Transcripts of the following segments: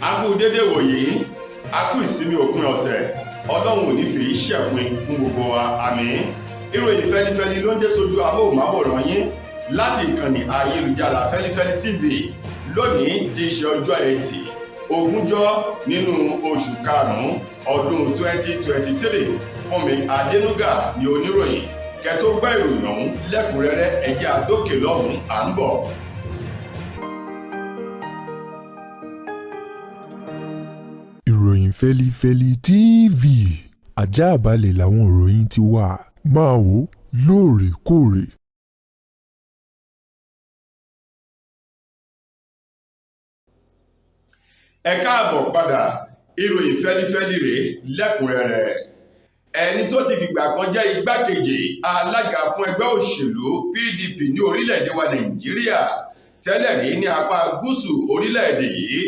A kú dédé wòyí, a kú ìsinmi òpin ọ̀sẹ̀, Ọlọ́run ò ní fi ṣẹ̀pin fún gbogbo wa, àmín. Ìròyìn fẹ́lifẹ́li ló ń dé sójú amóhùnmáwòrán yín láti ìkànnì ayélujára Feli-feli TV. Lónìí tí í ṣe ọjọ́ Ẹtì, ogúnjọ́ nínú oṣù karùn-ún ọdún 2023. Fúnmi Adénúgà ni oníròyìn. Kẹ́ tó gbọ́ ìròyìn ọ̀hún lẹ́kùnrẹ́rẹ́ ẹ jẹ́ a dókè lọ́hùn-ún, à ń bọ̀. Ìròyìn Feli-feli TV, àjààbálẹ̀ làwọn ìròyìn ti wà, máa wò lóòrèkóòrè. Ẹ káàbọ̀ padà, ìròyìn fẹ́lifẹ́li rèé lẹ́kùnrẹ́rẹ́. Ẹni tó ti fìgbà kan jẹ́ igbákejì alága fún ẹgbẹ́ òṣèlú PDP ní orílẹ̀-èdè wa Nàìjíríà tẹ́lẹ̀ rí ní apá gúúsù orílẹ̀-èdè yìí,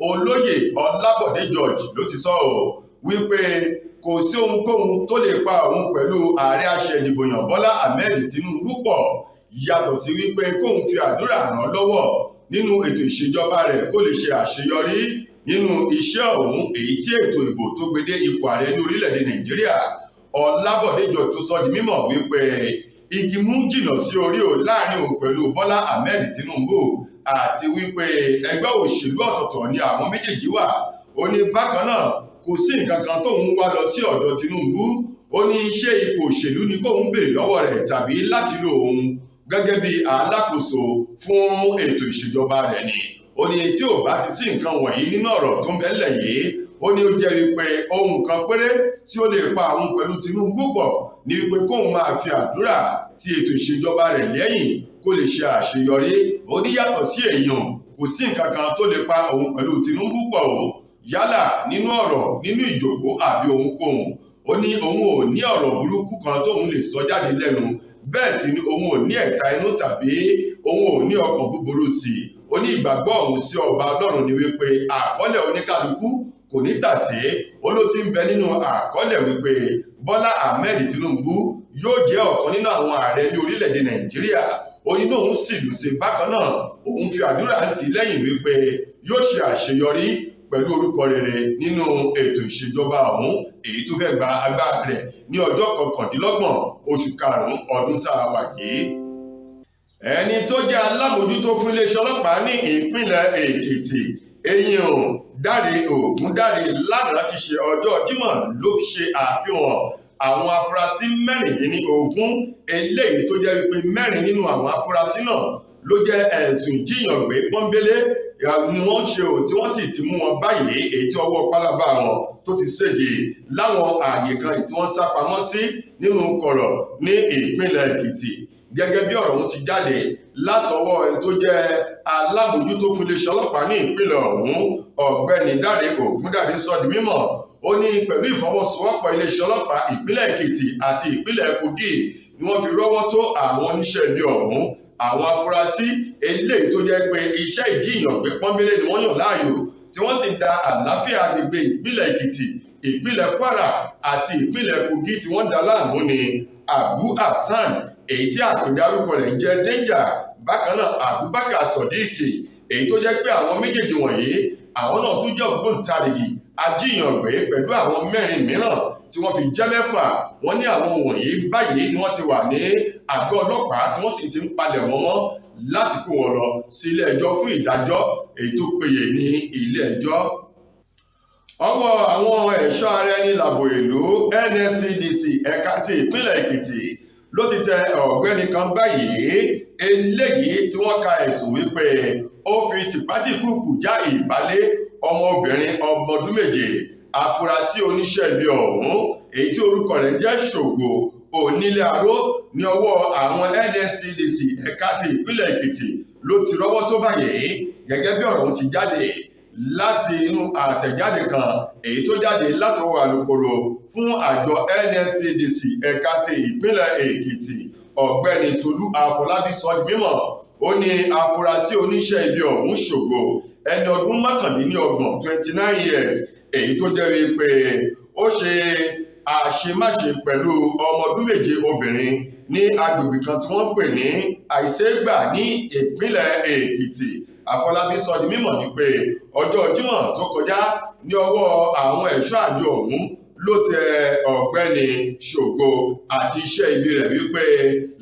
Olóyè Olabode George ló ti sọ wípé kò sí ohunkóhun tó lè pa òun pẹ̀lú ààrẹ aṣèdìbòyàn Bọ́lá Ahmed Tinubu pọ̀, yàtọ̀ sí wípé kóun fi àdúrà ràn lọ́wọ́ nínú ètò ìṣèjọba rẹ̀ kó lè ṣe àṣeyọrí nínú iṣẹ́ ọ̀hún èyí tí ètò ìbò tó gbede ipò ààrẹ ní orílẹ̀-èdè Nàìjíríà. Olabode George tó sọ di mímọ̀ wípé igi mú jìnnà sí orí ò láàrin òun pẹ̀lú Bọ́lá Ahmed Tinubu àti wípé ẹgbẹ́ òṣèlú ọ̀tọ̀ọ̀tọ̀ ni àwọn méjèèjì wà. Ó ní bákan náà kò sí nǹkan kan tóun wá lọ sí ọ̀dọ̀ Tinubu. Ó ní ṣé ipò òṣèlú ni kóun béèrè lọ́wọ́ rẹ̀ tàbí láti lo òun gẹ́gẹ́ bí alákòóso fún ètò ìṣèjọba rẹ̀ ni. Ó ní tí ò bá ti sí nǹkan wọ̀nyí nínú ọ̀rọ̀ tó ń bẹ́lẹ̀ yìí, ó ní ó jẹ́ wípé ohun kan péré tí ó lè pa àwọn pẹ̀lú Tinubu pọ̀ ní wípé kóun máa fi àdúrà ti ètò ìṣèjọba rẹ̀ lẹ́yìn kó lè ṣe àṣeyọrí. Ó ní yàtọ̀ sí èèyàn kò sí nǹkan kan tó lè pa òun pẹ̀lú Tinubu pọ̀ yálà nínú ọ̀rọ̀ nínú ìjókòó àbí ohunkóhun. Ó ní òun ò ní ọ̀rọ̀ burúkú kan tóun lè sọ jáde lẹ́nu, bẹ́ẹ̀ sì ni òun ò ní ẹ̀ta inú tàbí òun ò ní ọkàn búburú sí i. Ó ní ìgbàgbọ́ òun sí ọba Ọlọ́run ni wípé àkọọ́lẹ̀ oníkálukú kò ní tàsé. Ó ló ti ń bẹ nínú àkọọ́lẹ̀ wípé Bọ́lá Ahmed Tinubu yóò jẹ́ ọ̀kan nínú àwọn ààrẹ ní orílẹ̀-èdè Nàìjíríà. Ó ní òun sì lù sí bákan náà, òun fi àdúrà tì lẹ́yìn wípé yóò ṣe àṣeyọrí pẹ̀lú orúkọ rere nínú ètò ìṣèjọba ọ̀hún èyí tó fẹ́ gba agbára rẹ̀ ní ọjọ́ 29 oṣù karùn-ún ọdún tá a wà yìí. Ẹni tó jẹ́ alábòójútó fún iléeṣẹ́ ọlọ́pàá ní ìpínlẹ̀ Èkìtì, Dáre Ògúndáre lánàá ti ṣe ọjọ́ Jímọ̀ ló fi ṣe àfihàn àwọn afurasí 16 eléyìí tó jẹ́ wípé 4 nínú àwọn afurasí náà ló jẹ́ ẹ̀sùn ìjíyàngbé pọ́nbélé ni wọ́n ṣe tí wọ́n sì ti mú wọn báyìí, èyí tí ọwọ́ pálábá wọn tó ti sége láwọn ààyè kan tí wọ́n sá pamọ́ sí nínú kọ̀rọ̀ ní ìpínlẹ̀ Èkìtì. Gẹ́gẹ́ bí ọ̀rọ̀ ọ̀hún ti jáde látọwọ́ ẹni tó jẹ́ alábòójútó fún iléeṣẹ́ ọlọ́pàá ní ìpínlẹ̀ ọ̀hún, ọ̀gbẹ́ni Dáre Ògúndáre sọ di mímọ̀. Ó ní pẹ̀lú ìfọwọ́sowọ́pọ̀ iléeṣẹ́ ọlọ́pàá ìpínlẹ̀ Èkìtì àti ìpínlẹ̀ Kogi ni wọ́n fi rọ́wọ́ tó àwọn oníṣẹ́ ibi ọ̀hún. Àwọn afurasí eléyìí tó jẹ́ pé iṣẹ́ ìjíyàngbé pọ́nbélé ni wọ́n yàn láàyò tí wọ́n sì ń da àlàáfíà agbègbè ìpínlẹ̀ Èkìtì, ìpínlẹ̀ Kwara àti ìpínlẹ̀ Kogi tí wọ́n dá láàmú ni Abu Hassan èyí tí àpèdárúkọ rẹ̀ ń jẹ́ Danger, bákan náà Abubakar Sodiq èyí tó jẹ́ pé àwọn méjèèjì wọ̀nyí àwọn náà tún jẹ́ ògbóǹtarìgì ajíyàngbé pẹ̀lú àwọn 4 mìíràn tí wọ́n fi jẹ́ 6. Wọ́n ní àwọn wọ̀nyí báyìí ni wọ́n ti wà ní àgọ́ ọlọ́pàá tí wọ́n sì ti ń palẹ̀ wọ́n mọ́ láti kó wọn lọ sí ilé ẹjọ́ fún ìdájọ́ èyí tó péye ní ilé ẹjọ́. Ọwọ́ àwọn ẹ̀ṣọ́ ara ẹni làbò ìlú NSCDC ẹ̀ka ti ìpínlẹ̀ Èkìtì ló ti tẹ ọ̀gbẹ́ni kan báyìí eléyìí tí wọ́n ka ẹ̀sùn wípé ó fi tìpátìkúùkù já ìbálé ọmọbìnrin ọmọ ọdún 7. Afurasí oníṣẹ́ ibi ọ̀hún èyí tí orúkọ rẹ̀ jẹ́ Ṣògo Onílé Aró ní ọwọ́ àwọn NSCDC ẹ̀ka ti ìpínlẹ̀ Èkìtì ló ti rọ́wọ́ tó báyìí. Gẹ́gẹ́ bí ọ̀rọ̀ ọ̀hún ti jáde láti inú àtẹ̀jáde kan èyí tó jáde látọwọ́ alukoro fún àjọ NSCDC ẹ̀ka ti ìpínlẹ̀ Èkìtì, ọ̀gbẹ́ni Tolú Afọlábí sọ di mímọ̀. Ó ní afurasí oníṣẹ́ ibi ọ̀hún Ṣògo ẹni ọdún 29 29 years èyí tó jẹ́ wípé ó ṣe àṣemáṣe pẹ̀lú ọmọ ọdún 7 obìnrin ní agbègbè kan tí wọ́n pè ní Àìségbà ní ìpínlẹ̀ Èkìtì. Afọlábí sọ di mímọ̀ ní pé ọjọ́ Jímọ̀ tó kọjá ní ọwọ́ àwọn ẹ̀ṣọ́ àjọ ọ̀hún ló tẹ ọ̀gbẹ́ni Ṣògo àti iṣẹ́ ibi rẹ̀ wípé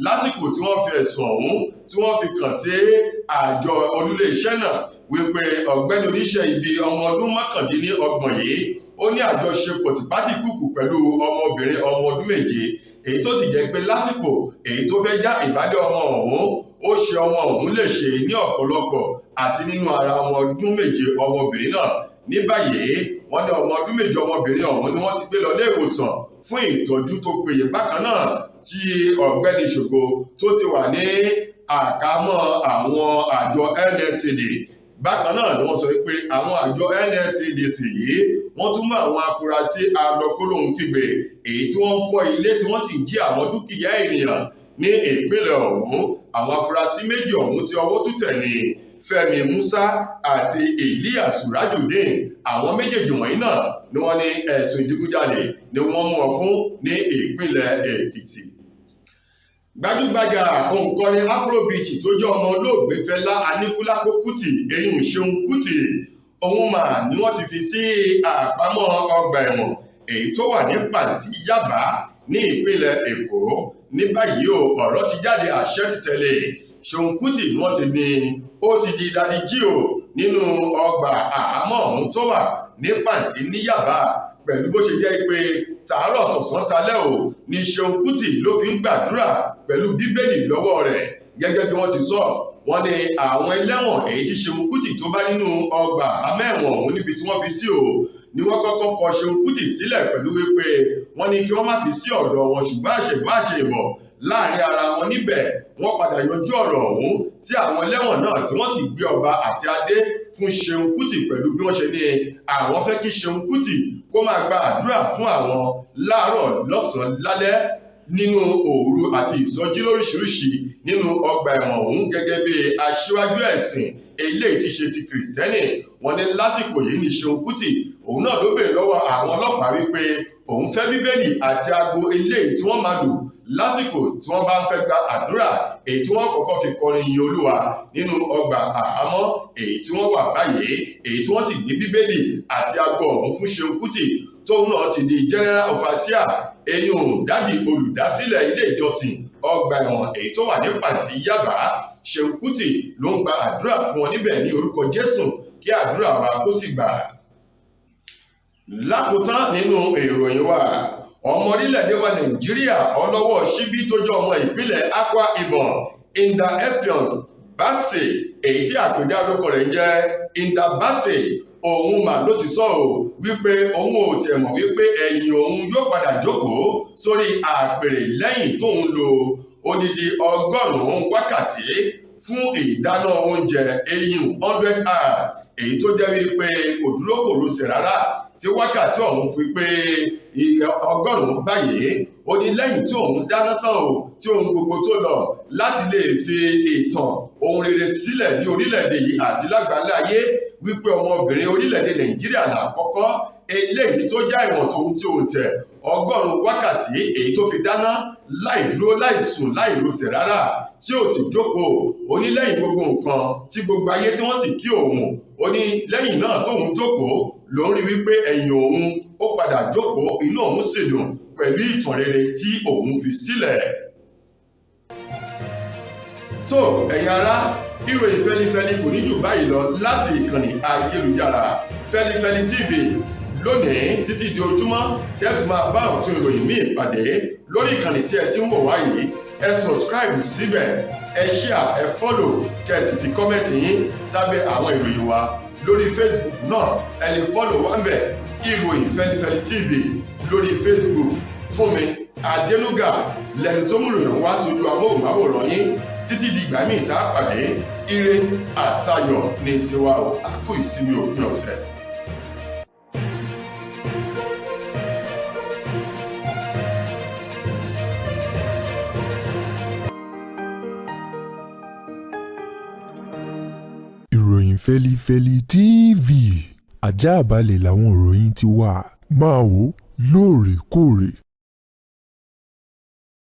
lásìkò tí wọ́n fi ẹ̀sùn ọ̀hún tí wọ́n fi kàn sí àjọ olúlé iṣẹ́ náà wípé ọ̀gbẹ́ni oníṣẹ́ ibi ọmọ ọdún mọ́kàndínlọ́gbọ̀n yìí ó ní àjọṣepọ̀ tìpátìkùkù pẹ̀lú ọmọbìnrin ọmọ ọdún méje èyí tó sì jẹ́ pé lásìkò èyí tó fẹ́ já ìbálé ọmọ ọ̀hún ó ṣe ọmọ ọ̀hún léṣe ní ọ̀pọ̀lọpọ̀ àti nínú ara ọmọ ọdún méje ọmọbìnrin náà. Ní báyìí wọ́n ní ọmọ ọdún méje ọmọbìnrin ọ̀hún ni wọ́n ti gbé lọ ilé ìwòsàn fún ìtọ́jú tó péye. Bákan náà tí ọ̀gbẹ́ni Ṣògo tó ti wà ní àkámọ́ àwọn àjọ NSCD. Bákan náà ni wọ́n sọ pé àwọn àjọ NSCDC yìí wọ́n tún mú àwọn afurasí alọ́kólóhùn kígbe èyí tí wọ́n ń fọ́ ilé tí wọ́n sì jí àwọn dúkìá ènìyàn ní ìpínlẹ̀ ọ̀hún. Àwọn afurasí méjì ọ̀hún tí ọwọ́ tún tẹ̀ ní Fẹ́mi Musa àti Elias Surajudeen. Àwọn méjèèjì wọ̀nyí náà ni wọ́n ní ẹ̀sùn ìdígunjalè ni wọ́n mú wọn fún ní ìpínlẹ̀ Èkìtì. Gbajúgbajà òǹkọrin Afrobeat tó jẹ́ ọmọ olóògbé Fẹlá Aníkúlápó Kútì eyín Ṣeun Kútì òun mà ni wọ́n ti fi sí àpamọ́ ọgbà ẹ̀wọ̀n èyí tó wà ní Pàǹtí Yábà ní ìpínlẹ̀ Èkó. Ní báyìí ọ̀rọ̀ ti jáde, àṣẹ ti tẹ̀lé. Ṣeun Kútì ni wọ́n ti ní ó ti di dadiji nínú ọgbà àhámọ́ ọ̀hún tó wà ní Pàǹtí ní Yábà pẹ̀lú bó ṣe jẹ́ pé tàárọ̀ tọ̀sán talẹ́ ní Ṣeun Kútì ló fi ń gbàdúrà pẹ̀lú bíbélì lọ́wọ́ rẹ̀. Gẹ́gẹ́ bí wọ́n ti sọ, wọ́n ní àwọn ẹlẹ́wọ̀n èyí tí Ṣeun Kútì tó bá nínú ọgbà àmẹ́wọ̀n ọ̀hún níbi tí wọ́n fi sí ni wọ́n kọ́kọ́ kọ Ṣeun Kútì sílẹ̀ pẹ̀lú wípé wọ́n ní kí wọ́n má fi sí ọ̀dọ̀ wọn, ṣùgbọ́n àṣẹ ìbọ̀ láàrin ara wọn níbẹ̀ wọ́n padà yanjú ọ̀rọ̀ ọ̀hún tí àwọn ẹlẹ́wọ̀n náà tí wọ́n sì gbé ọba àti adé fún Ṣeun Kútì pẹ̀lú bí wọ́n ṣe ní àwọn fẹ́ kí Ṣeun Kútì kó máa gba àdúrà fún àwọn láàárọ̀ lọ́sàn-án lálẹ́ nínú òru àti ìsọjí lóríṣiríṣi nínú ọgbà ẹ̀wọ̀n ọ̀hún gẹ́gẹ́ bí aṣíwájú ẹ̀sìn eléyìí tí ṣe ti Kìrìsìtẹ́nì. Wọ́n ní lásìkò yìí ní Ṣeun Kútì òun náà ló béèrè lọ́wọ́ àwọn ọlọ́pàá wípé òun fẹ́ bíbélì àti aago eléyìí tí wọ́n máa lò lásìkò tí wọ́n bá ń fẹ́ gba àdúrà èyí tí wọ́n kọ́kọ́ fi kọrin yin Olúwa nínú ọgbà àhámọ́ èyí tí wọ́n wà báyìí, èyí tí wọ́n sì gbé bíbélì àti aago ọ̀hún fún Ṣeun Kútì tóun náà ti di general overseer eyín dádì olùdásílẹ̀ ilé ìjọsìn ọgbà ẹ̀wọ̀n èyí tó wà ní Pàǹtí Yábà. Ṣeun Kútì ló ń gba àdúrà fún wọn níbẹ̀ ní orúkọ Jésù kí àdúrà wa kó sì gbà. Lákòótán nínú ìròyìn wa, ọmọ orílẹ̀-èdè wa Nàìjíríà ọlọ́wọ́ ṣíbí tó jẹ́ ọmọ ìpínlẹ̀ Akwa Ibom Inda Effiong Bassey èyí tí àpèjá orúkọ rẹ̀ jẹ́ Inda Bassey òun mà ló ti sọ wípé òun ò tiẹ̀ mọ̀ wípé ẹ̀yìn òun yóò padà jókòó sórí àpèrè lẹ́yìn tóun lò odidi 100 wákàtí fún ìdáná oúnjẹ eyín 100 hours èyí tó jẹ́ wípé kò dúró kò lóṣè rárá tí wákàtí ọ̀hún fi pé 100 báyìí. Ó ní lẹ́yìn tí òun dáná tán tí ohun gbogbo tó lọ láti lè fi ìtàn ohun rere sílẹ̀ ní orílẹ̀-èdè yìí àti lágbàlá ayé wípé ọmọbìnrin orílẹ̀-èdè Nàìjíríà lákọ́kọ́ eléyìí tó já ìwọ̀n tóun tí òun tẹ̀ 100 wákàtí èyí tó fi dáná láì dúró láì sùn láì rọsẹ̀ rárá tí ò sì jókòó. Ó ní lẹ́yìn gbogbo nǹkan tí gbogbo ayé tí wọ́n sì kí òun, ó ní lẹ́yìn náà tóun jókòó ló ń rí wípé ẹ̀yìn òun ó padà jókòó, inú òun sì dùn pẹ̀lú ìtàn rere tí òun fi sílẹ̀. Tó ẹ̀yin ará, ìròyìn Feli-feli kò ní jù báyìí lọ láti ìkànnì ayélujára Feli-feli TV. Lónìí títí di ojúmọ́ tí ẹ tún máa bá ọ̀tún ìròyìn míì pàdé lórí ìkànnì tí ẹ ti ń wò wá yìí. Ẹ subscribe síbẹ̀, ẹ share, ẹ follow, kẹ́ ẹ sì fi kọ́mẹ́ǹtì yín sábẹ́ àwọn ìròyìn wa. Lórí Facebook náà ẹ lè follow wá ńbẹ̀, ìròyìn Feli-feli TV lórí Facebook. Fúnmi Adénúgà lẹ́nu tó múlò yàn wá sójú amóhùnmáwòrán yín. Títí di ìgbà míì tá a pàdé, ire àtayọ̀ ní tiwa o. A kú ìsinmi òpin ọ̀sẹ̀. Ìròyìn Feli-feli TV àjààbálẹ̀ làwọn ìròyìn ti wà. Máa wò lóòrèkóòrè.